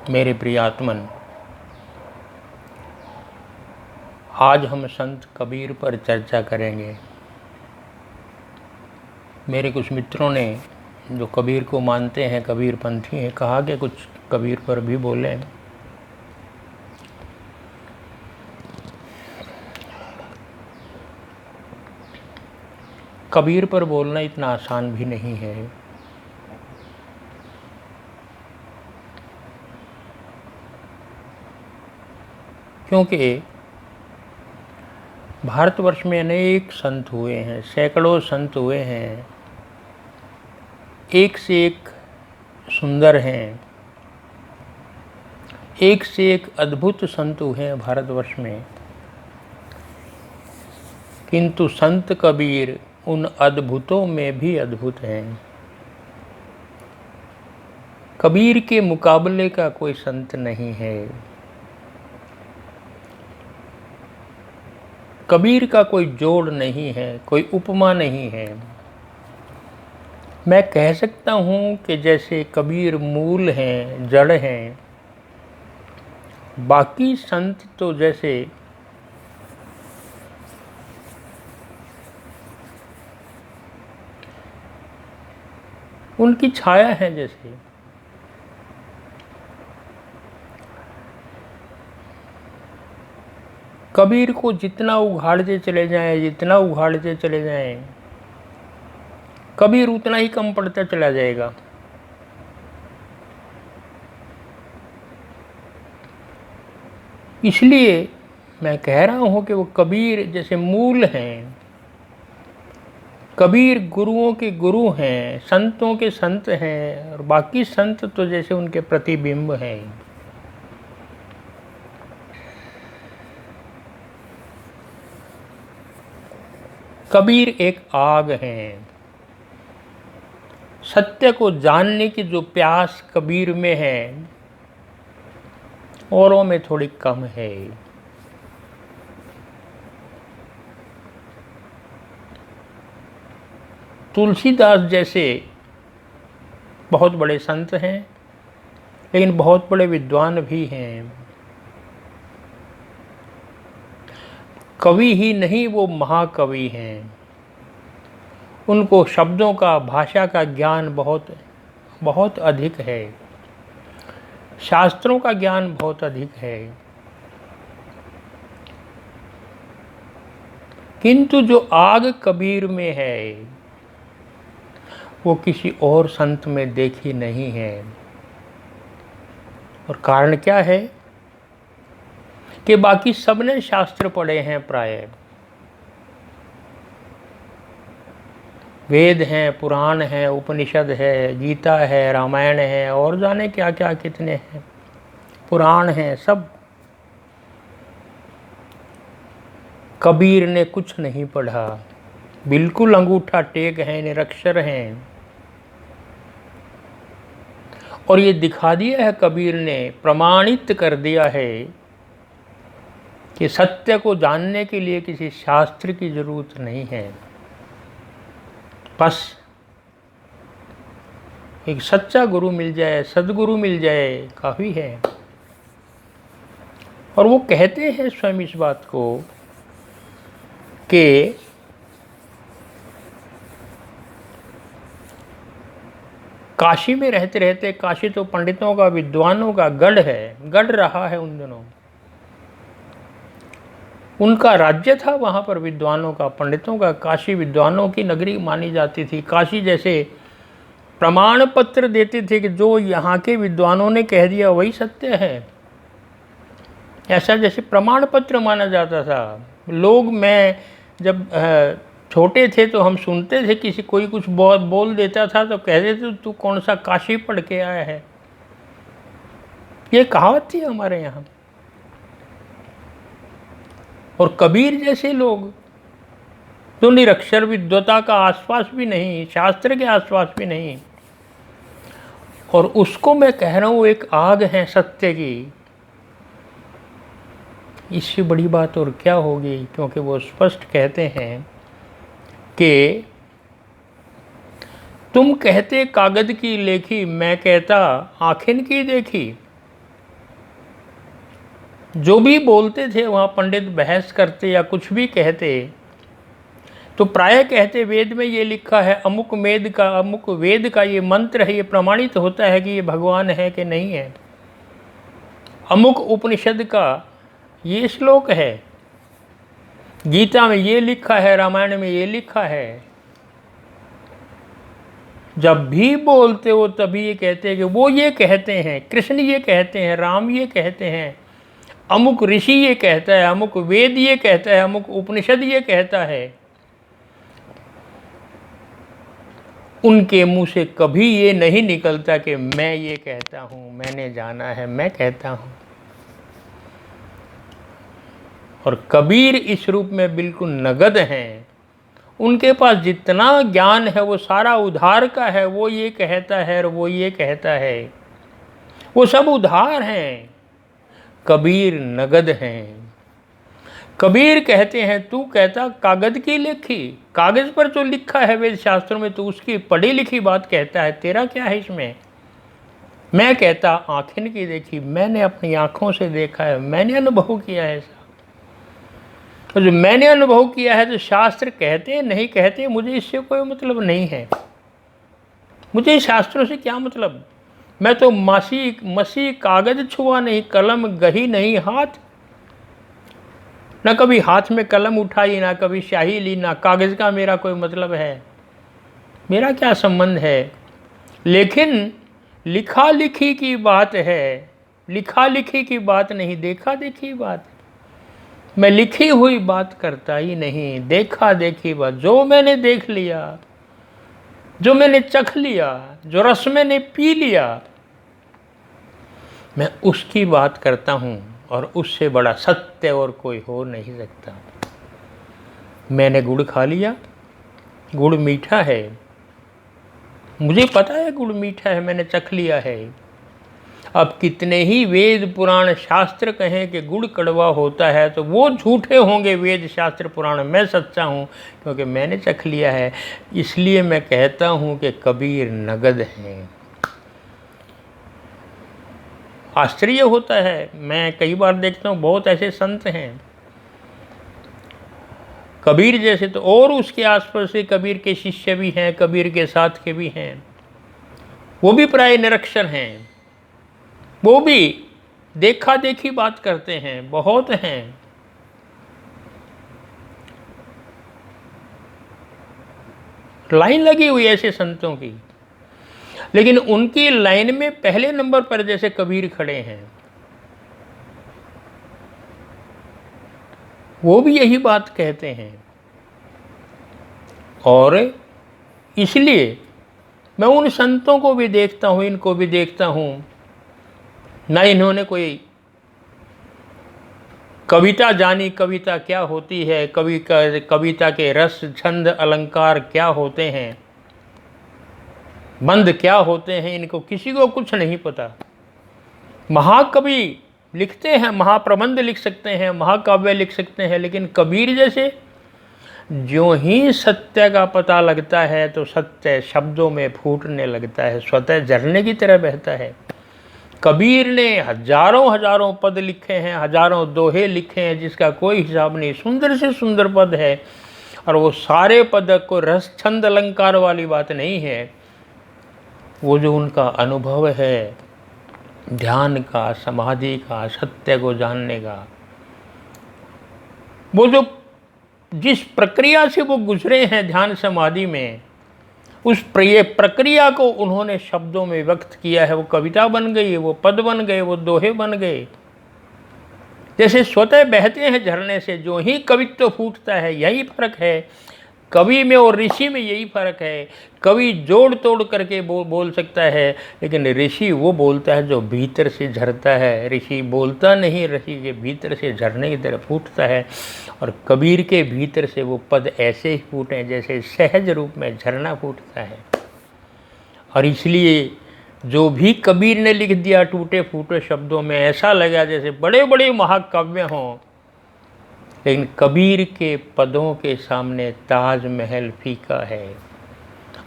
मेरे प्रिय आत्मन, आज हम संत कबीर पर चर्चा करेंगे। मेरे कुछ मित्रों ने जो कबीर को मानते हैं, कबीर पंथी हैं, कहा कि कुछ कबीर पर भी बोले। कबीर पर बोलना इतना आसान भी नहीं है, क्योंकि भारतवर्ष में अनेक संत हुए हैं, सैकड़ों संत हुए हैं, एक से एक सुंदर हैं, एक से एक अद्भुत संत हुए हैं भारतवर्ष में। किंतु संत कबीर उन अद्भुतों में भी अद्भुत हैं। कबीर के मुकाबले का कोई संत नहीं है। कबीर का कोई जोड़ नहीं है, कोई उपमा नहीं है। मैं कह सकता हूँ कि जैसे कबीर मूल हैं, जड़ हैं, बाकी संत तो जैसे उनकी छाया है। जैसे कबीर को जितना उघाड़ते चले जाएं, जितना उघाड़ते चले जाएं, कबीर उतना ही कम पड़ता चला जाएगा। इसलिए मैं कह रहा हूँ कि वो कबीर जैसे मूल हैं, कबीर गुरुओं के गुरु हैं, संतों के संत हैं, और बाकी संत तो जैसे उनके प्रतिबिंब हैं। कबीर एक आग हैं। सत्य को जानने की जो प्यास कबीर में है, औरों में थोड़ी कम है। तुलसीदास जैसे बहुत बड़े संत हैं, लेकिन बहुत बड़े विद्वान भी हैं। कवि ही नहीं, वो महाकवि हैं। उनको शब्दों का, भाषा का ज्ञान बहुत बहुत अधिक है। शास्त्रों का ज्ञान बहुत अधिक है। किंतु जो आग कबीर में है, वो किसी और संत में देखी नहीं है। और कारण क्या है कि बाकी सबने शास्त्र पढ़े हैं, प्राय वेद हैं, पुराण हैं, उपनिषद है, गीता है, रामायण है, और जाने क्या क्या कितने हैं, पुराण हैं सब। कबीर ने कुछ नहीं पढ़ा, बिल्कुल अंगूठा टेक हैं, निरक्षर हैं। और ये दिखा दिया है कबीर ने, प्रमाणित कर दिया है कि सत्य को जानने के लिए किसी शास्त्र की जरूरत नहीं है। बस एक सच्चा गुरु मिल जाए, सदगुरु मिल जाए, काफ़ी है। और वो कहते हैं स्वयं इस बात को कि काशी में रहते रहते, काशी तो पंडितों का, विद्वानों का गढ़ है, गढ़ रहा है उन दिनों। उनका राज्य था वहाँ पर विद्वानों का, पंडितों का। काशी विद्वानों की नगरी मानी जाती थी। काशी जैसे प्रमाण पत्र देते थे कि जो यहाँ के विद्वानों ने कह दिया वही सत्य है, ऐसा जैसे प्रमाण पत्र माना जाता था। लोग, मैं जब छोटे थे तो हम सुनते थे, किसी कोई कुछ बोल देता था तो कहते थे तू कौन सा काशी पढ़ के आया है। ये कहावत थी हमारे यहाँ। और कबीर जैसे लोग तो निरक्षर, विद्वता का आसपास भी नहीं, शास्त्र के आसपास भी नहीं, और उसको मैं कह रहा हूँ एक आग है सत्य की। इससे बड़ी बात और क्या होगी, क्योंकि वो स्पष्ट कहते हैं कि तुम कहते कागज की लेखी, मैं कहता आँखिन की देखी। जो भी बोलते थे वहाँ पंडित बहस करते या कुछ भी कहते तो प्राय कहते वेद में ये लिखा है, अमुक वेद का ये मंत्र है, ये प्रमाणित होता है कि ये भगवान है कि नहीं है। अमुक उपनिषद का ये श्लोक है, गीता में ये लिखा है, रामायण में ये लिखा है। जब भी बोलते हो तभी ये कहते हैं कि वो ये कहते हैं, कृष्ण ये कहते हैं, राम ये कहते हैं, अमुक ऋषि ये कहता है, अमुक वेद ये कहता है, अमुक उपनिषद ये कहता है। उनके मुंह से कभी ये नहीं निकलता कि मैं ये कहता हूँ, मैंने जाना है, मैं कहता हूँ। और कबीर इस रूप में बिल्कुल नगद हैं। उनके पास जितना ज्ञान है वो सारा उधार का है। वो ये कहता है और वो ये कहता है, वो सब उधार हैं। कबीर नगद हैं। कबीर कहते हैं, तू कहता कागज की लिखी, कागज पर जो लिखा है वेद शास्त्रों में, तू उसकी पढ़ी लिखी बात कहता है, तेरा क्या है इसमें। मैं कहता आँखिन की देखी, मैंने अपनी आँखों से देखा है, मैंने अनुभव किया है ऐसा। तो जो मैंने अनुभव किया है, तो शास्त्र कहते हैं नहीं कहते, मुझे इससे कोई मतलब नहीं है। मुझे शास्त्रों से क्या मतलब। मैं तो मसी कागज छुआ नहीं, कलम गही नहीं हाथ। न कभी हाथ में कलम उठाई, ना कभी स्याही ली, ना कागज का मेरा कोई मतलब है। मेरा क्या संबंध है। लेकिन लिखा लिखी की बात है, लिखा लिखी की बात नहीं, देखा देखी बात। मैं लिखी हुई बात करता ही नहीं, देखा देखी बात। जो मैंने देख लिया, जो मैंने चख लिया, जो रस मैंने पी लिया, मैं उसकी बात करता हूँ। और उससे बड़ा सत्य और कोई हो नहीं सकता। मैंने गुड़ खा लिया, गुड़ मीठा है, मुझे पता है गुड़ मीठा है, मैंने चख लिया है। अब कितने ही वेद पुराण शास्त्र कहें कि गुड़ कड़वा होता है, तो वो झूठे होंगे वेद शास्त्र पुराण। मैं सच्चा हूँ क्योंकि मैंने चख लिया है। इसलिए मैं कहता हूँ कि कबीर नगद हैं। आश्चर्य होता है, मैं कई बार देखता हूँ बहुत ऐसे संत हैं कबीर जैसे, तो और उसके आसपास से कबीर के शिष्य भी हैं, कबीर के साथ के भी हैं, वो भी प्राय निरक्षर हैं, वो भी देखा देखी बात करते हैं, बहुत हैं। लाइन लगी हुई ऐसे संतों की। लेकिन उनकी लाइन में पहले नंबर पर जैसे कबीर खड़े हैं, वो भी यही बात कहते हैं। और इसलिए मैं उन संतों को भी देखता हूँ, इनको भी देखता हूँ। ना इन्होंने कोई कविता जानी, कविता क्या होती है, कविता के रस छंद अलंकार क्या होते हैं, बंद क्या होते हैं, इनको किसी को कुछ नहीं पता। महाकवि लिखते हैं, महाप्रबंध लिख सकते हैं, महाकाव्य लिख सकते हैं, लेकिन कबीर जैसे जो ही सत्य का पता लगता है तो सत्य शब्दों में फूटने लगता है, स्वतः झरने की तरह बहता है। कबीर ने हजारों हजारों पद लिखे हैं, हजारों दोहे लिखे हैं, जिसका कोई हिसाब नहीं। सुंदर से सुंदर पद है, और वो सारे पद को रस छंद अलंकार वाली बात नहीं है। वो जो उनका अनुभव है ध्यान का, समाधि का, सत्य को जानने का, वो जो जिस प्रक्रिया से वो गुजरे हैं ध्यान समाधि में, उस प्रक्रिया को उन्होंने शब्दों में व्यक्त किया है। वो कविता बन गई, वो पद बन गए, वो दोहे बन गए। जैसे स्वतः बहते हैं झरने से, जो ही कवित्व फूटता है, यही फर्क है कवि में और ऋषि में, यही फर्क है। कवि जोड़ तोड़ करके बोल सकता है, लेकिन ऋषि वो बोलता है जो भीतर से झरता है। ऋषि बोलता नहीं, ऋषि के भीतर से झरने की तरह फूटता है। और कबीर के भीतर से वो पद ऐसे ही फूटे जैसे सहज रूप में झरना फूटता है। और इसलिए जो भी कबीर ने लिख दिया टूटे फूटे शब्दों में, ऐसा लगा जैसे बड़े बड़े महाकाव्य हों। लेकिन कबीर के पदों के सामने ताजमहल फीका है।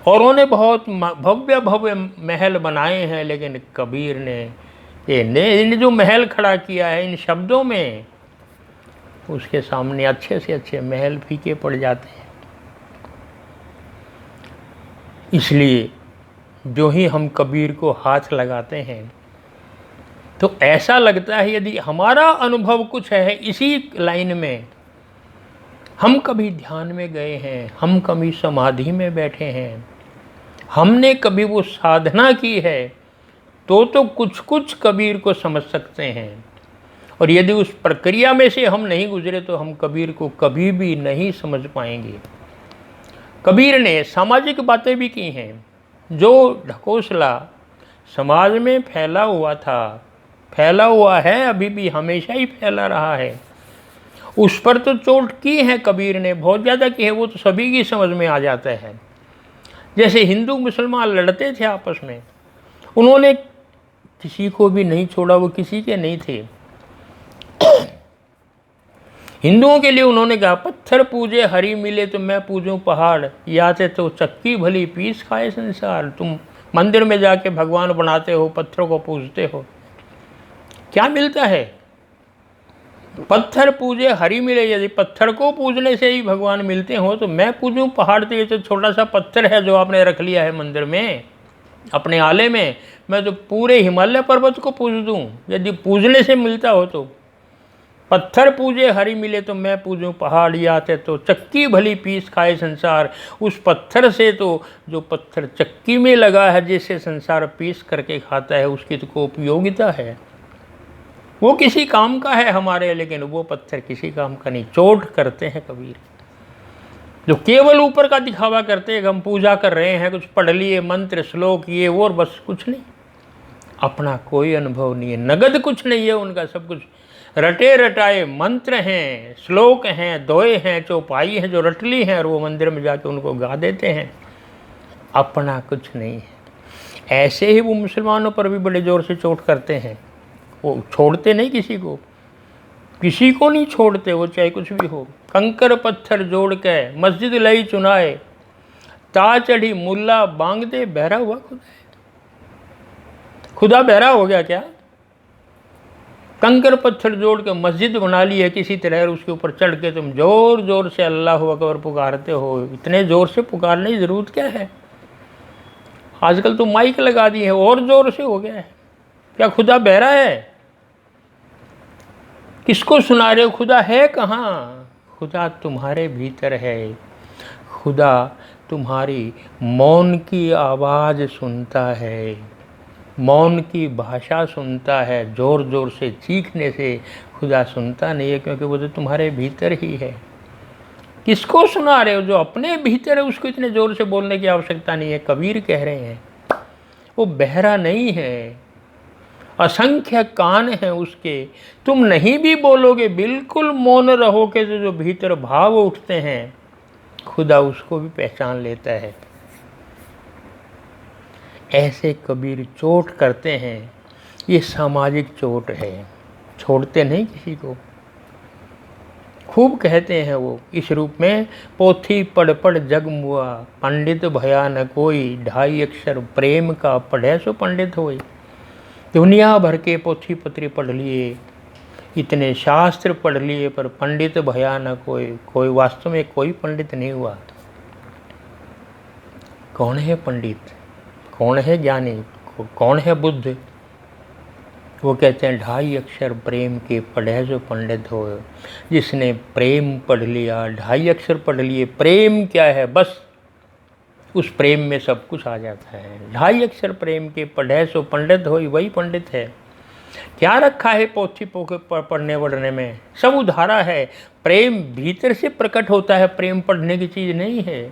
और उन्होंने बहुत भव्य भव्य महल बनाए हैं, लेकिन कबीर ने इन्हें जो महल खड़ा किया है इन शब्दों में, उसके सामने अच्छे से अच्छे महल फीके पड़ जाते हैं। इसलिए जो ही हम कबीर को हाथ लगाते हैं तो ऐसा लगता है यदि हमारा अनुभव कुछ है इसी लाइन में, हम कभी ध्यान में गए हैं, हम कभी समाधि में बैठे हैं, हमने कभी वो साधना की है, तो कुछ कुछ कबीर को समझ सकते हैं। और यदि उस प्रक्रिया में से हम नहीं गुजरे तो हम कबीर को कभी भी नहीं समझ पाएंगे। कबीर ने सामाजिक बातें भी की हैं। जो ढकोसला समाज में फैला हुआ था, फैला हुआ है, अभी भी हमेशा ही फैला रहा है, उस पर तो चोट की है कबीर ने, बहुत ज़्यादा की है। वो तो सभी की समझ में आ जाता है। जैसे हिंदू मुसलमान लड़ते थे आपस में, उन्होंने किसी को भी नहीं छोड़ा, वो किसी के नहीं थे। हिंदुओं के लिए उन्होंने कहा, पत्थर पूजे हरि मिले तो मैं पूजूं पहाड़, या तो चक्की भली पीस खाए संसार। तुम मंदिर में जाके भगवान बनाते हो, पत्थरों को पूजते हो, क्या मिलता है? पत्थर पूजे हरि मिले। यदि पत्थर को पूजने से ही भगवान मिलते हो तो मैं पूजूं पहाड़? तो ये तो छोटा सा पत्थर है जो आपने रख लिया है मंदिर में, अपने आले में। मैं तो पूरे हिमालय पर्वत को पूज दूं यदि पूजने से मिलता हो तो। पत्थर पूजे हरि मिले तो मैं पूजूं पहाड़, या तो चक्की भली पीस खाए संसार। उस पत्थर से तो, जो पत्थर चक्की में लगा है, जिससे संसार पीस करके खाता है, उसकी तो कोई उपयोगिता है? वो किसी काम का है हमारे, लेकिन वो पत्थर किसी काम का नहीं। चोट करते हैं कबीर, जो केवल ऊपर का दिखावा करते हैं। हम पूजा कर रहे हैं, कुछ पढ़ लिए मंत्र श्लोक ये वो, और बस कुछ नहीं, अपना कोई अनुभव नहीं है, नगद कुछ नहीं है उनका। सब कुछ रटे रटाए मंत्र हैं, श्लोक हैं, दोए हैं, चौपाई हैं जो रट ली हैं, और वो मंदिर में जाके उनको गा देते हैं। अपना कुछ नहीं है। ऐसे ही वो मुसलमानों पर भी बड़े ज़ोर से चोट करते हैं। वो छोड़ते नहीं किसी को, किसी को नहीं छोड़ते, वो चाहे कुछ भी हो। कंकर पत्थर जोड़ के मस्जिद लई चुनाए, ता चढ़ी मुल्ला बांग दे, बहरा हुआ खुदा है। खुदा बहरा हो गया क्या? कंकर पत्थर जोड़ के मस्जिद बना ली है किसी तरह, उसके ऊपर चढ़ के तुम जोर जोर से अल्लाह अकबर पुकारते हो। इतने जोर से पुकारने की जरूरत क्या है? आजकल तो माइक लगा दी है, और जोर से हो गया है। क्या खुदा बहरा है? किसको सुना रहे हो? खुदा है कहाँ? खुदा तुम्हारे भीतर है। खुदा तुम्हारी मौन की आवाज़ सुनता है, मौन की भाषा सुनता है। ज़ोर ज़ोर से चीखने से खुदा सुनता नहीं है, क्योंकि वो तो तुम्हारे भीतर ही है। किसको सुना रहे हो? जो अपने भीतर है उसको इतने ज़ोर से बोलने की आवश्यकता नहीं है। कबीर कह रहे हैं वो बहरा नहीं है, असंख्य कान हैं उसके। तुम नहीं भी बोलोगे, बिल्कुल मौन रहोगे, तो जो भीतर भाव उठते हैं खुदा उसको भी पहचान लेता है। ऐसे कबीर चोट करते हैं। ये सामाजिक चोट है, छोड़ते नहीं किसी को। खूब कहते हैं वो इस रूप में, पोथी पढ़ पढ़ जग मुआ, पंडित भया न कोई, 2.5 अक्षर प्रेम का पढ़े सो पंडित होई। दुनिया भर के पोथी पत्री पढ़ लिए, इतने शास्त्र पढ़ लिए, पर पंडित भया न कोई। कोई वास्तव में कोई पंडित नहीं हुआ। कौन है पंडित? कौन है ज्ञानी? कौन है बुद्ध? वो कहते हैं 2.5 अक्षर प्रेम के पढ़े जो पंडित हो। जिसने प्रेम पढ़ लिया, 2.5 अक्षर पढ़ लिए, प्रेम क्या है, बस उस प्रेम में सब कुछ आ जाता है। 2.5 अक्षर प्रेम के पढ़े सो पंडित हो, वही पंडित है। क्या रखा है पोथी पढ़ने वढ़ने में? सब उधारा है। प्रेम भीतर से प्रकट होता है, प्रेम पढ़ने की चीज़ नहीं है।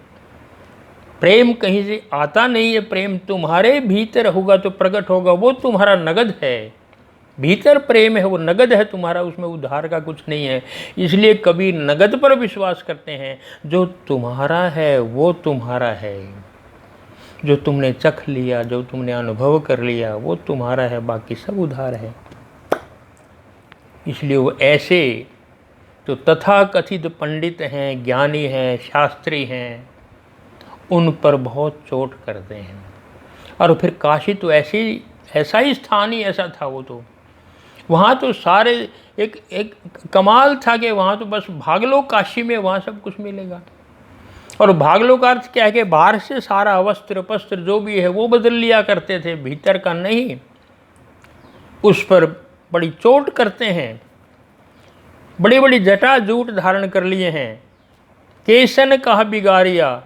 प्रेम कहीं से आता नहीं है, प्रेम तुम्हारे भीतर होगा तो प्रकट होगा, वो तुम्हारा नगद है। भीतर प्रेम है, वो नगद है तुम्हारा, उसमें उधार का कुछ नहीं है। इसलिए कबीर नगद पर विश्वास करते हैं। जो तुम्हारा है वो तुम्हारा है, जो तुमने चख लिया, जो तुमने अनुभव कर लिया, वो तुम्हारा है, बाकी सब उधार है। इसलिए वो ऐसे जो तथाकथित पंडित हैं, ज्ञानी हैं, शास्त्री हैं, उन पर बहुत चोट करते हैं। और फिर काशी तो ऐसा ही स्थान ही ऐसा था वो तो। वहाँ तो सारे एक कमाल था कि वहाँ तो बस भाग लो काशी में, वहाँ सब कुछ मिलेगा। और भाग लो का अर्थ क्या है कि बाहर से सारा वस्त्र पस्त्र जो भी है वो बदल लिया करते थे, भीतर का नहीं। उस पर बड़ी चोट करते हैं, बड़ी बड़ी जटा जूट धारण कर लिए हैं। केसन कहा बिगारिया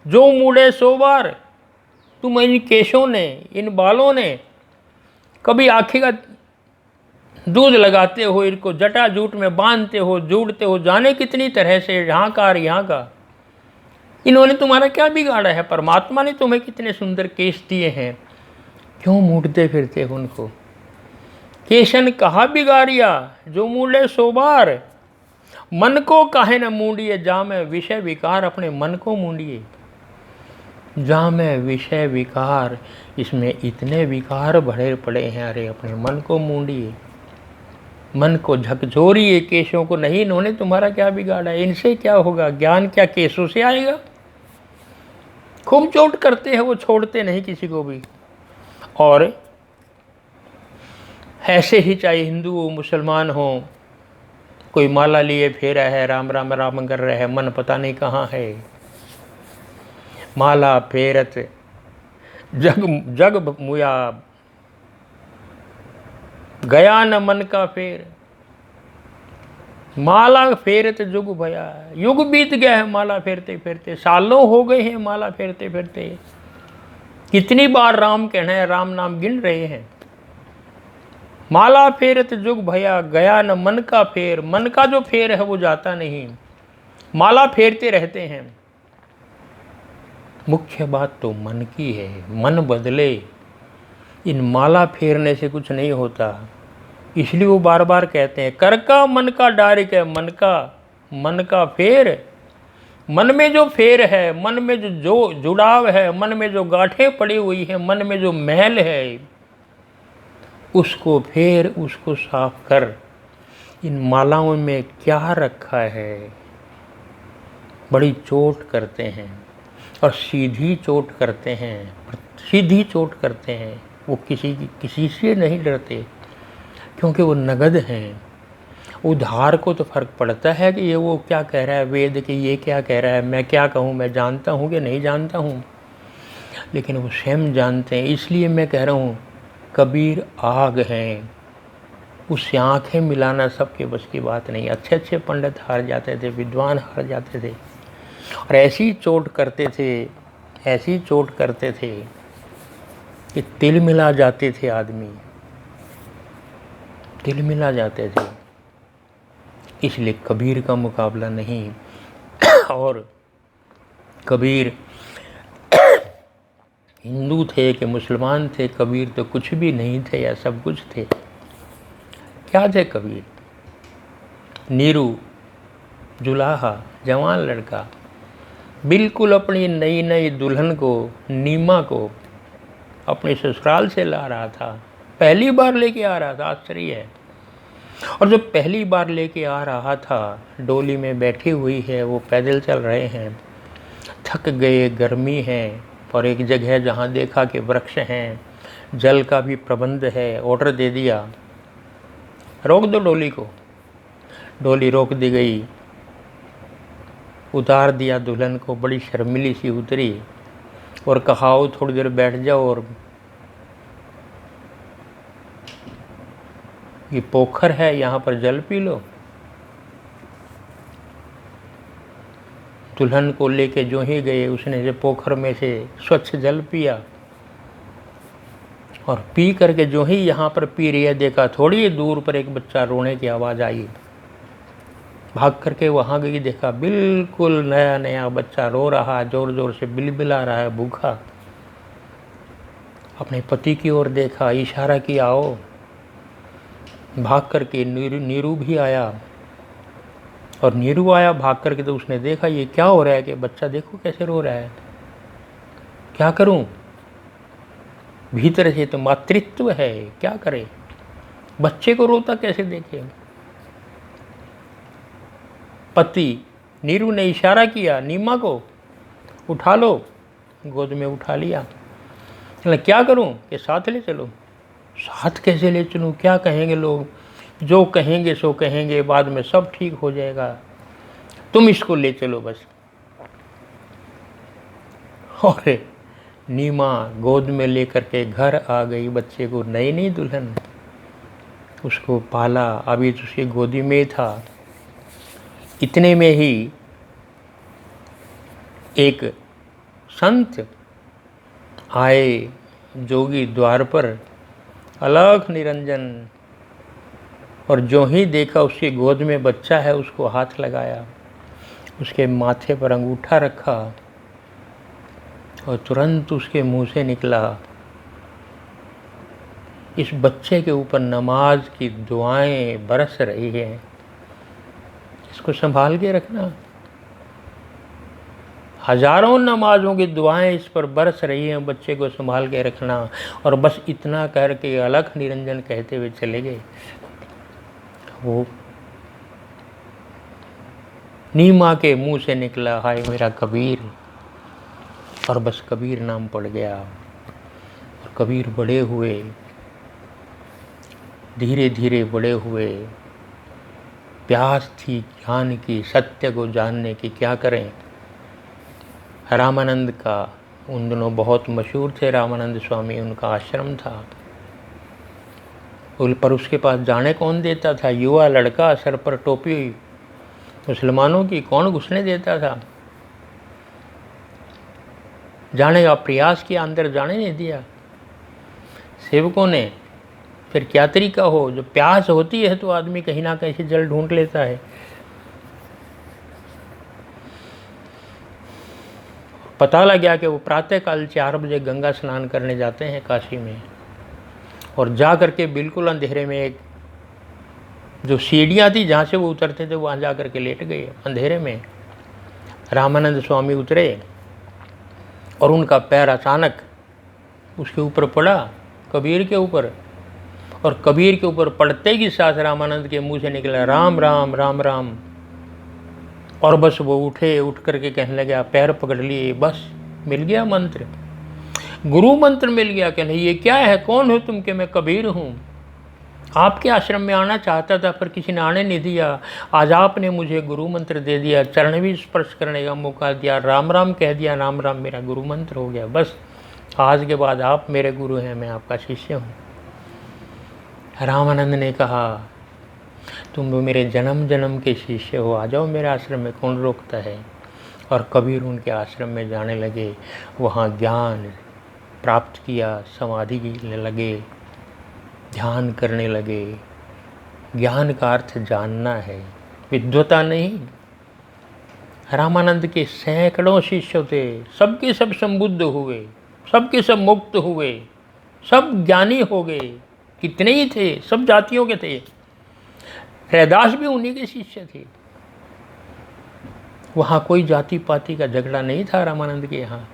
जो मुड़े सो बार, तुम इन केशों ने, इन बालों ने कभी आँखी का दूध लगाते हो, इनको जटा जूट में बांधते हो, जोड़ते हो, जाने कितनी तरह से, यहाँ का और यहाँ का। इन्होंने तुम्हारा क्या बिगाड़ा है? परमात्मा ने तुम्हें कितने सुंदर केश दिए हैं, क्यों मूडते फिरते हो उनको? केशन कहा बिगाड़िया जो मूडे सोबार, मन को काहे न मूंडिए जा में विषय विकार। अपने मन को मूंडिए, जा में विषय विकार, इसमें इतने विकार भरे पड़े हैं, अरे अपने मन को मूंडिए, मन को झकझोरिए, केशों को नहीं। इन्होंने तुम्हारा क्या बिगाड़ा है? इनसे क्या होगा? ज्ञान क्या केशों से आएगा? खूब चोट करते हैं वो, छोड़ते नहीं किसी को भी। और ऐसे ही चाहे हिंदू हो मुसलमान हो, कोई माला लिए फेरा है, राम राम राम कर रहे हैं, मन पता नहीं कहाँ है। माला फेरत जग जग मुया, गया न मन का फेर। माला फेरत जुग भया, युग बीत गया है माला फेरते फेरते, सालों हो गए हैं माला फेरते फेरते। कितनी बार राम कहना है, राम नाम गिन रहे हैं। माला फेरत जुग भया, गया न मन का फेर। मन का जो फेर है वो जाता नहीं, माला फेरते रहते हैं। मुख्य बात तो मन की है, मन बदले। इन माला फेरने से कुछ नहीं होता, इसलिए वो बार बार कहते हैं कर का मन का डारिक है, मन का फेर। मन में जो फेर है, मन में जो जुड़ाव है, मन में जो गांठें पड़ी हुई है, मन में जो मैल है, उसको फेर, उसको साफ कर। इन मालाओं में क्या रखा है? बड़ी चोट करते हैं, और सीधी चोट करते हैं, सीधी चोट करते हैं। वो किसी से नहीं डरते, क्योंकि वो नगद हैं। उधार को तो फर्क पड़ता है कि ये वो क्या कह रहा है, वेद कि ये क्या कह रहा है, मैं क्या कहूँ, मैं जानता हूँ कि नहीं जानता हूँ, लेकिन वो स्वयं जानते हैं। इसलिए मैं कह रहा हूँ, कबीर आग हैं, उससे आँखें मिलाना सबके बस की बात नहीं। अच्छे अच्छे पंडित हार जाते थे, विद्वान हार जाते थे, और ऐसी चोट करते थे, ऐसी चोट करते थे कि तिल मिला जाते थे आदमी, तिल मिला जाते थे। इसलिए कबीर का मुकाबला नहीं। और कबीर हिंदू थे कि मुसलमान थे, कबीर तो कुछ भी नहीं थे या सब कुछ थे। क्या थे कबीर? नीरू जुलाहा जवान लड़का, बिल्कुल अपनी नई नई दुल्हन को, नीमा को अपने ससुराल से ला रहा था, पहली बार लेके आ रहा था। आश्चर्य है। और जो पहली बार लेके आ रहा था, डोली में बैठी हुई है, वो पैदल चल रहे हैं, थक गए, गर्मी है, और एक जगह जहाँ देखा कि वृक्ष हैं, जल का भी प्रबंध है, ऑर्डर दे दिया रोक दो डोली को। डोली रोक दी गई, उतार दिया दुल्हन को, बड़ी शर्मिली सी उतरी और कहा आओ थोड़ी देर बैठ जाओ, और ये पोखर है, यहाँ पर जल पी लो। दुल्हन को लेके जो ही गए, उसने जो पोखर में से स्वच्छ जल पिया, और पी करके जो ही यहाँ पर पी रही है, देखा थोड़ी दूर पर एक बच्चा रोने की आवाज़ आई। भाग करके वहाँ गई, देखा बिल्कुल नया नया बच्चा रो रहा है, ज़ोर ज़ोर से बिलबिला रहा है, भूखा। अपने पति की ओर देखा, इशारा किया आओ। भाग करके नीरू भी आया, और नीरू आया भाग करके, तो उसने देखा ये क्या हो रहा है कि बच्चा देखो कैसे रो रहा है, क्या करूं? भीतर से तो मातृत्व है, क्या करे? बच्चे को रोता कैसे देखे? पति नीरू ने इशारा किया नीमा को, उठा लो, गोद में उठा लिया। बोले क्या करूं कि साथ ले चलो। साथ कैसे ले चलूं, क्या कहेंगे लोग, जो कहेंगे सो कहेंगे, बाद में सब ठीक हो जाएगा, तुम इसको ले चलो बस। और नीमा गोद में लेकर के घर आ गई, बच्चे को, नई नई दुल्हन, उसको पाला, अभी तो उसकी गोदी में था। इतने में ही एक संत आए, जोगी द्वार पर, अलख निरंजन, और जो ही देखा उसकी गोद में बच्चा है, उसको हाथ लगाया, उसके माथे पर अंगूठा रखा, और तुरंत उसके मुंह से निकला, इस बच्चे के ऊपर नमाज की दुआएं बरस रही हैं, इसको संभाल के रखना। हजारों नमाजों की दुआएं इस पर बरस रही हैं, बच्चे को संभाल के रखना। और बस इतना करके अलख निरंजन कहते हुए चले गए। वो नीमा के मुंह से निकला, हाय मेरा कबीर, और बस कबीर नाम पड़ गया। और कबीर बड़े हुए, धीरे धीरे बड़े हुए। प्यास थी ज्ञान की, सत्य को जानने की, क्या करें। रामानंद का, उन दिनों बहुत मशहूर थे रामानंद स्वामी, उनका आश्रम था, पर उसके पास जाने कौन देता था। युवा लड़का, सर पर टोपी मुसलमानों की, कौन घुसने देता था। जाने का प्रयास किया, अंदर जाने नहीं दिया सेवकों ने। फिर क्या तरीका हो, जो प्यास होती है तो आदमी कहीं ना कहीं से जल ढूंढ लेता है। पता लग गया कि वो प्रातःकाल 4 बजे गंगा स्नान करने जाते हैं काशी में, और जा करके बिल्कुल अंधेरे में, एक जो सीढ़ियाँ थी जहाँ से वो उतरते थे, वहाँ जा करके लेट गए अंधेरे में। रामानंद स्वामी उतरे और उनका पैर अचानक उसके ऊपर पड़ा, कबीर के ऊपर, और कबीर के ऊपर पड़ते ही साथ रामानंद के मुंह से निकला राम राम राम राम। और बस वो उठे, उठ करके कहने लगे, पैर पकड़ लिए, बस मिल गया मंत्र, गुरु मंत्र मिल गया। कहने ये क्या है, कौन हो तुम? कि मैं कबीर हूँ, आपके आश्रम में आना चाहता था पर किसी ने आने नहीं दिया, आज आपने मुझे गुरु मंत्र दे दिया, चरण भी स्पर्श करने का मौका दिया, राम राम कह दिया, राम राम मेरा गुरु मंत्र हो गया, बस आज के बाद आप मेरे गुरु हैं, मैं आपका शिष्य हूँ। रामानंद ने कहा, तुम तो मेरे जन्म जन्म के शिष्य हो, आ जाओ मेरे आश्रम में, कौन रोकता है। और कबीर उनके आश्रम में जाने लगे, वहाँ ज्ञान प्राप्त किया, समाधि लेने लगे, ध्यान करने लगे। ज्ञान का अर्थ जानना है, विद्वता नहीं। रामानंद के सैकड़ों शिष्य थे, सबके सब संबुद्ध हुए, सबके सब मुक्त हुए, सब ज्ञानी हो गए। कितने ही थे, सब जातियों के थे। रैदास भी उन्हीं के शिष्य थे। वहाँ कोई जाति पाति का झगड़ा नहीं था रामानंद के यहाँ।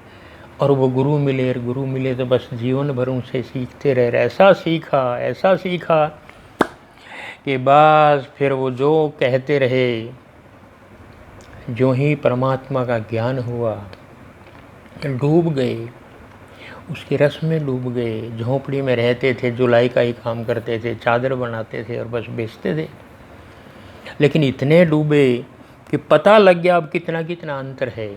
और वो गुरु मिले, और गुरु मिले तो बस जीवन भर उनसे सीखते रहे। ऐसा सीखा कि बस फिर वो जो कहते रहे, जो ही परमात्मा का ज्ञान हुआ, डूब गए, उसके रस में डूब गए। झोंपड़ी में रहते थे, जुलाई का ही काम करते थे, चादर बनाते थे और बस बेचते थे। लेकिन इतने डूबे कि पता लग गया अब कितना कितना अंतर है,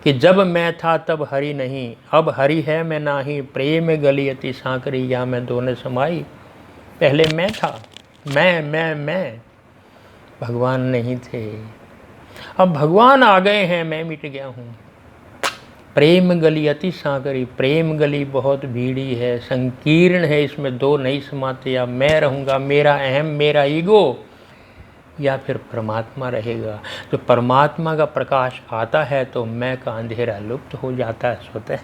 कि जब मैं था तब हरि नहीं, अब हरि है मैं नाही, प्रेम गली अति सांकरी, या मैं दोनों समाई। पहले मैं था, मैं भगवान नहीं थे, अब भगवान आ गए हैं, मैं मिट गया हूँ। प्रेम गली अति सांकरी, प्रेम गली बहुत भीड़ी है, संकीर्ण है, इसमें दो नहीं समाते। या मैं रहूँगा, मेरा अहम, मेरा ईगो, या फिर परमात्मा रहेगा। तो परमात्मा का प्रकाश आता है तो मैं का अंधेरा लुप्त हो जाता है स्वतः।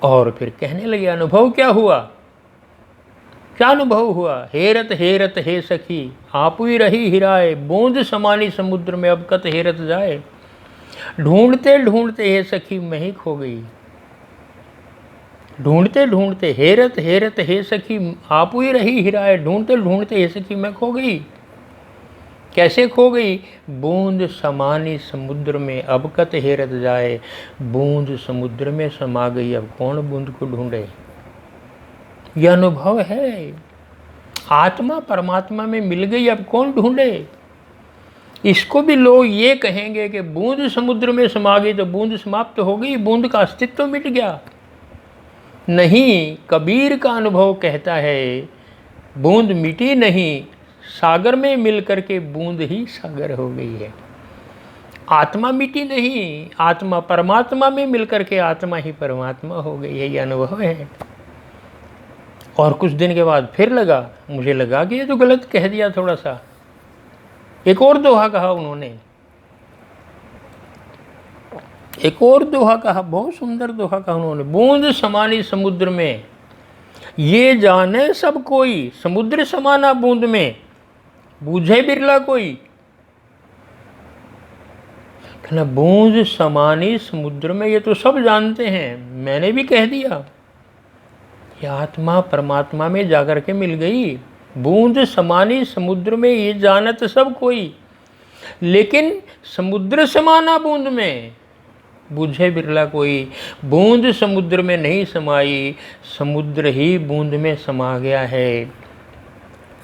और फिर कहने लगे, अनुभव क्या हुआ, क्या अनुभव हुआ। हेरत हेरत हे सखी, आपू रही हिराए, बूंद समानी समुद्र में अब कत हेरत जाए। ढूंढते ढूंढते हे सखी मैं ही खो गई, ढूंढते ढूंढते, हेरत हेरत हे सखी आपू ही रही हिराए, ढूंढते ढूंढते हे सखी मैं खो गई। कैसे खो गई? बूंद समानी समुद्र में अब कत हेरत जाए। बूंद समुद्र में समा गई, अब कौन बूंद को ढूंढे। यह अनुभव है। आत्मा परमात्मा में मिल गई, अब कौन ढूंढे। इसको भी लोग ये कहेंगे कि बूंद समुद्र में समा गई तो बूंद समाप्त हो गई, बूंद का अस्तित्व मिट गया। नहीं, कबीर का अनुभव कहता है बूंद मिटी नहीं, सागर में मिलकर के बूंद ही सागर हो गई है। आत्मा मिटी नहीं, आत्मा परमात्मा में मिलकर के आत्मा ही परमात्मा हो गई है। ये अनुभव है। और कुछ दिन के बाद फिर मुझे लगा कि ये तो गलत कह दिया थोड़ा सा। एक और दोहा कहा उन्होंने, एक और दोहा कहा, बहुत सुंदर दोहा कहा उन्होंने। बूंद समानी समुद्र में, ये जाने सब कोई, समुद्र समाना बूंद में, बूझे बिरला कोई। कहना बूंद समानी समुद्र में, ये तो सब जानते हैं, मैंने भी कह दिया। ये आत्मा परमात्मा में जाकर के मिल गई। बूंद समानी समुद्र में, ये जानत सब कोई, लेकिन समुद्र समाना बूंद में, बूझे बिरला कोई। बूंद समुद्र में नहीं समाई, समुद्र ही बूंद में समा गया है।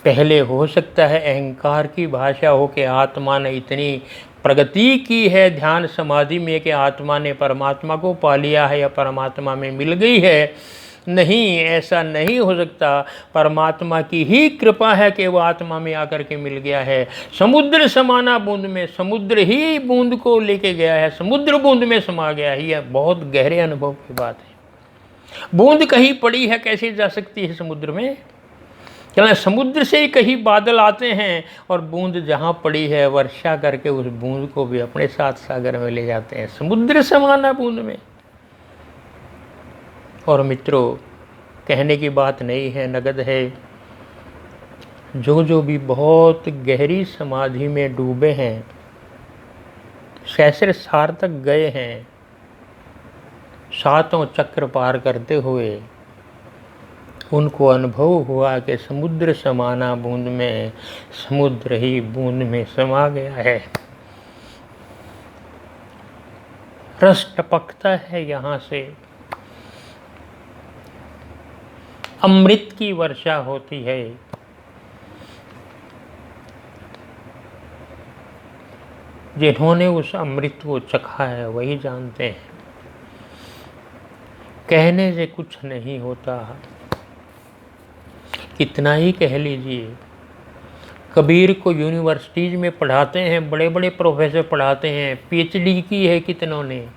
पहले हो सकता है अहंकार की भाषा हो कि आत्मा ने इतनी प्रगति की है ध्यान समाधि में कि आत्मा ने परमात्मा को पा लिया है या परमात्मा में मिल गई है। नहीं, ऐसा नहीं हो सकता। परमात्मा की ही कृपा है कि वो आत्मा में आकर के मिल गया है। समुद्र समाना बूंद में, समुद्र ही बूंद को लेके गया है, समुद्र बूंद में समा गया है। यह बहुत गहरे अनुभव की बात है। बूंद कहीं पड़ी है, कैसे जा सकती है समुद्र में? क्या समुद्र से ही कहीं बादल आते हैं और बूंद जहाँ पड़ी है वर्षा करके उस बूंद को भी अपने साथ सागर में ले जाते हैं। समुद्र समाना बूंद में। और मित्रों, कहने की बात नहीं है, नगद है। जो भी बहुत गहरी समाधि में डूबे हैं, सहस्र सार तक गए हैं, सातों चक्र पार करते हुए, उनको अनुभव हुआ कि समुद्र समाना बूंद में, समुद्र ही बूंद में समा गया है। रस टपकता है यहाँ से, अमृत की वर्षा होती है। जिन्होंने उस अमृत को चखा है वही जानते हैं। कहने से कुछ नहीं होता, कितना ही कह लीजिए। कबीर को यूनिवर्सिटीज में पढ़ाते हैं, बड़े बड़े प्रोफेसर पढ़ाते हैं, पीएचडी की है कितनों ने,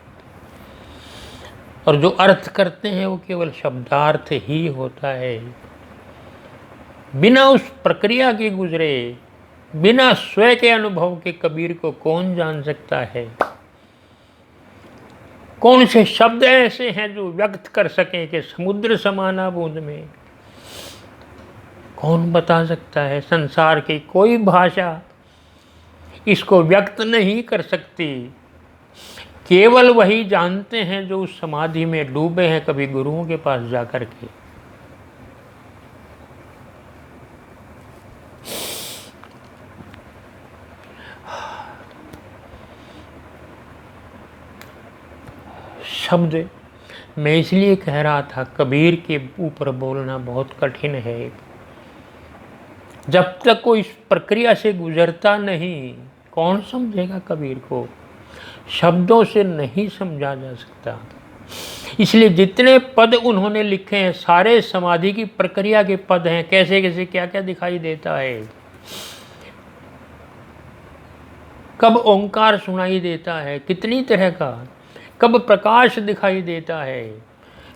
और जो अर्थ करते हैं वो केवल शब्दार्थ ही होता है। बिना उस प्रक्रिया के गुजरे, बिना स्वयं के अनुभव के कबीर को कौन जान सकता है? कौन से शब्द ऐसे हैं जो व्यक्त कर सकें कि समुद्र समाना बूंद में? कौन बता सकता है? संसार की कोई भाषा इसको व्यक्त नहीं कर सकती। केवल वही जानते हैं जो उस समाधि में डूबे हैं कभी गुरुओं के पास जाकर के। शब्द मैं इसलिए कह रहा था, कबीर के ऊपर बोलना बहुत कठिन है। जब तक कोई इस प्रक्रिया से गुजरता नहीं, कौन समझेगा कबीर को? शब्दों से नहीं समझा जा सकता। इसलिए जितने पद उन्होंने लिखे हैं सारे समाधि की प्रक्रिया के पद हैं। कैसे कैसे क्या क्या दिखाई देता है। कब ओंकार सुनाई देता है, कितनी तरह का, कब प्रकाश दिखाई देता है,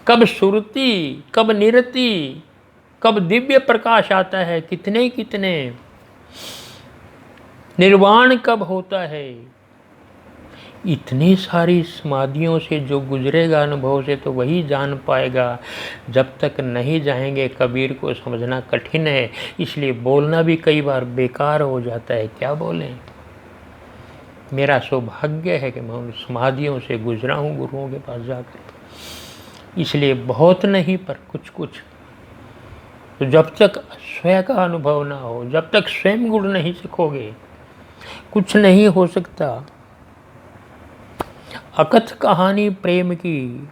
कब सुरति, कब निरति, कब दिव्य प्रकाश आता है, कितने कितने, निर्वाण कब होता है। इतनी सारी समाधियों से जो गुजरेगा अनुभव से तो वही जान पाएगा। जब तक नहीं जाएंगे कबीर को समझना कठिन है। इसलिए बोलना भी कई बार बेकार हो जाता है। क्या बोलें? मेरा सौभाग्य है कि मैं उन समाधियों से गुजरा हूँ गुरुओं के पास जाकर। इसलिए बहुत नहीं पर कुछ कुछ। तो जब तक स्वयं का अनुभव ना हो, जब तक स्वयं गुण नहीं सीखोगे, कुछ नहीं हो सकता। अकथ कहानी प्रेम की,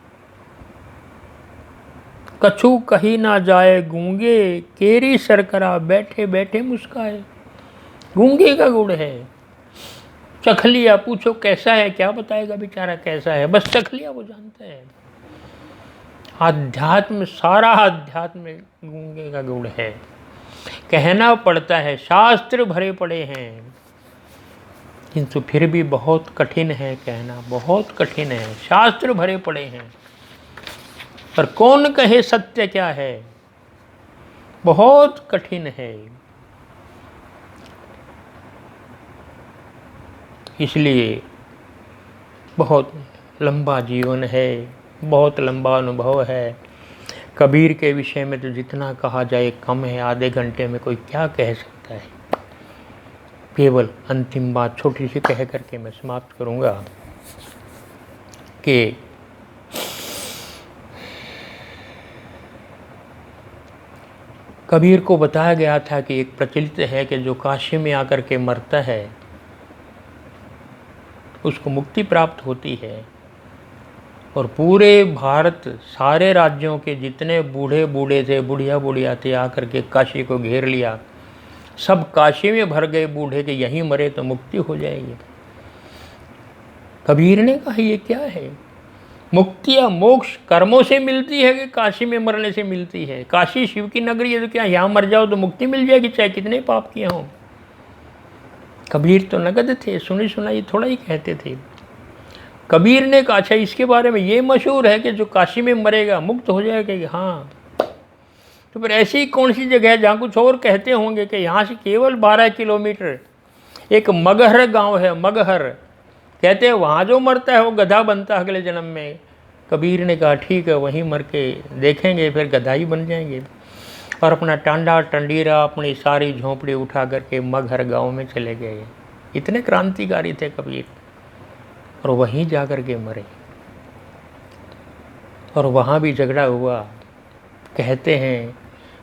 कछु कही ना जाए गूंगे, केरी सरकरा बैठे बैठे मुस्काए। गूंगे का गुण है, चख लिया, पूछो कैसा है, क्या बताएगा बेचारा कैसा है, बस चख लिया, वो जानता है। आध्यात्म, सारा आध्यात्म गूंगे का गुण है। कहना पड़ता है, शास्त्र भरे पड़े हैं, किंतु फिर भी बहुत कठिन है कहना, बहुत कठिन है। शास्त्र भरे पड़े हैं, पर कौन कहे सत्य क्या है, बहुत कठिन है। इसलिए बहुत लंबा जीवन है, बहुत लंबा अनुभव है। कबीर के विषय में तो जितना कहा जाए कम है। आधे घंटे में कोई क्या कह सकता है। केवल अंतिम बात छोटी सी कह करके मैं समाप्त करूंगा कि कबीर को बताया गया था कि एक प्रचलित है कि जो काशी में आकर के मरता है उसको मुक्ति प्राप्त होती है। और पूरे भारत, सारे राज्यों के जितने बूढ़े बूढ़े थे, बुढ़िया बुढ़िया थे, आकर के काशी को घेर लिया। सब काशी में भर गए बूढ़े के यहीं मरे तो मुक्ति हो जाएगी। कबीर ने कहा ये क्या है, मुक्ति या मोक्ष कर्मों से मिलती है कि काशी में मरने से मिलती है? काशी शिव की नगरी है, तो क्या यहाँ मर जाओ तो मुक्ति मिल जाएगी चाहे कितने पाप किए हों? कबीर तो नगद थे, सुनी सुनाई थोड़ा ही कहते थे। कबीर ने कहा अच्छा इसके बारे में ये मशहूर है कि जो काशी में मरेगा मुक्त हो जाएगा कि हाँ, तो फिर ऐसी कौन सी जगह है जहाँ कुछ और कहते होंगे कि यहाँ से केवल 12 किलोमीटर एक मगहर गांव है, मगहर कहते हैं, वहाँ जो मरता है वो गधा बनता है अगले जन्म में। कबीर ने कहा ठीक है, वहीं मर के देखेंगे, फिर गधा ही बन जाएंगे। और अपना टांडा टंडीरा, अपनी सारी झोंपड़ी उठा करके मगहर गांव में चले गए। इतने क्रांतिकारी थे कबीर, और वहीं जा कर के मरे। और वहाँ भी झगड़ा हुआ। कहते हैं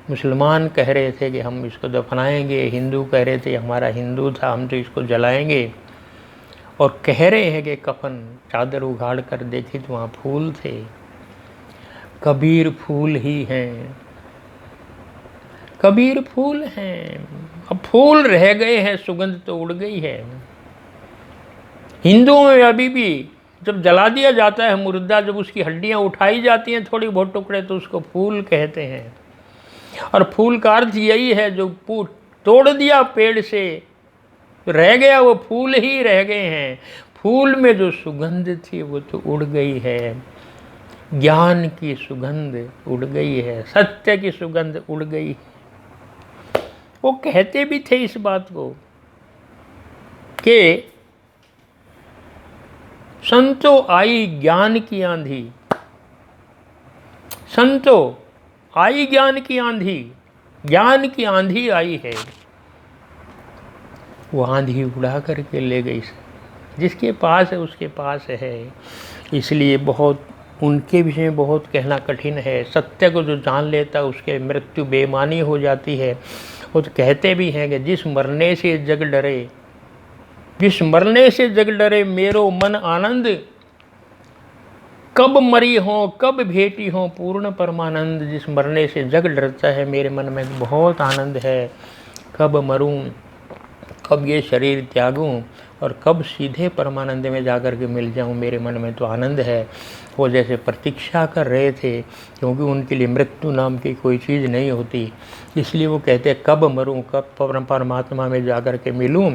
मुसलमान कह रहे थे कि हम इसको दफनाएंगे, हिंदू कह रहे थे हमारा हिंदू था हम तो इसको जलाएंगे। और कह रहे हैं कि कफन चादर उगाड़ कर देखी तो वहाँ फूल थे। कबीर फूल ही हैं, कबीर फूल हैं। अब फूल रह गए हैं, सुगंध तो उड़ गई है। हिंदुओं में अभी भी जब जला दिया जाता है मुर्दा, जब उसकी हड्डियां उठाई जाती हैं थोड़ी बहुत टुकड़े, तो उसको फूल कहते हैं। और फूल का अर्थ यही है, जो तोड़ दिया पेड़ से रह गया वो फूल ही रह गए हैं। फूल में जो सुगंध थी वो तो उड़ गई है। ज्ञान की सुगंध उड़ गई है, सत्य की सुगंध उड़ गई है। वो कहते भी थे इस बात को कि संतो आई ज्ञान की आंधी, संतो आई ज्ञान की आंधी, ज्ञान की आंधी आई है, वो आंधी उड़ा करके ले गई। जिसके पास है उसके पास है। इसलिए बहुत उनके विषय में बहुत कहना कठिन है। सत्य को जो जान लेता है उसके मृत्यु बेमानी हो जाती है। वो तो कहते भी हैं कि जिस मरने से जग डरे, जिस मरने से जग डरे मेरो मन आनंद, कब मरी हो कब भेटी हो पूर्ण परमानंद। जिस मरने से जग डरता है, मेरे मन में बहुत आनंद है, कब मरूं, कब ये शरीर त्यागूं और कब सीधे परमानंद में जाकर के मिल जाऊं, मेरे मन में तो आनंद है। वो जैसे प्रतीक्षा कर रहे थे, क्योंकि उनके लिए मृत्यु नाम की कोई चीज़ नहीं होती। इसलिए वो कहते कब मरूं, कब परमात्मा में जाकर के मिलूं।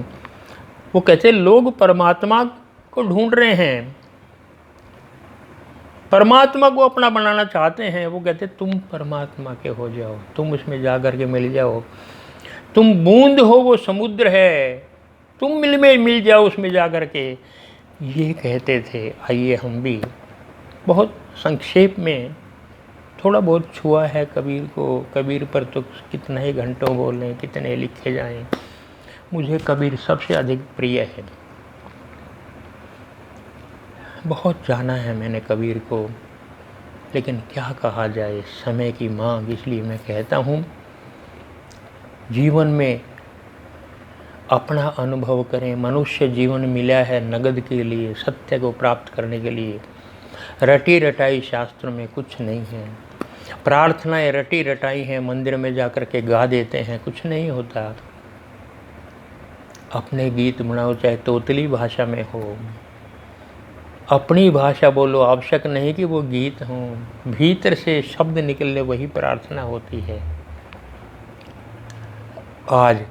वो कहते लोग परमात्मा को ढूंढ रहे हैं, परमात्मा को अपना बनाना चाहते हैं। वो कहते तुम परमात्मा के हो जाओ, तुम उसमें जाकर के मिल जाओ। तुम बूंद हो, वो समुद्र है, तुम मिल जाओ उसमें जाकर के। ये कहते थे। आइए हम भी बहुत संक्षेप में थोड़ा बहुत छुआ है कबीर को। कबीर पर तो कितना ही घंटों बोलें, कितने लिखे जाएं। मुझे कबीर सबसे अधिक प्रिय है। बहुत जाना है मैंने कबीर को, लेकिन क्या कहा जाए, समय की मांग। इसलिए मैं कहता हूँ जीवन में अपना अनुभव करें। मनुष्य जीवन मिला है नगद के लिए, सत्य को प्राप्त करने के लिए। रटी रटाई शास्त्र में कुछ नहीं है। प्रार्थनाएं रटी रटाई हैं, मंदिर में जाकर के गा देते हैं, कुछ नहीं होता। अपने गीत बनाओ, चाहे तोतली भाषा में हो, अपनी भाषा बोलो। आवश्यक नहीं कि वो गीत हों, भीतर से शब्द निकले, वही प्रार्थना होती है। आज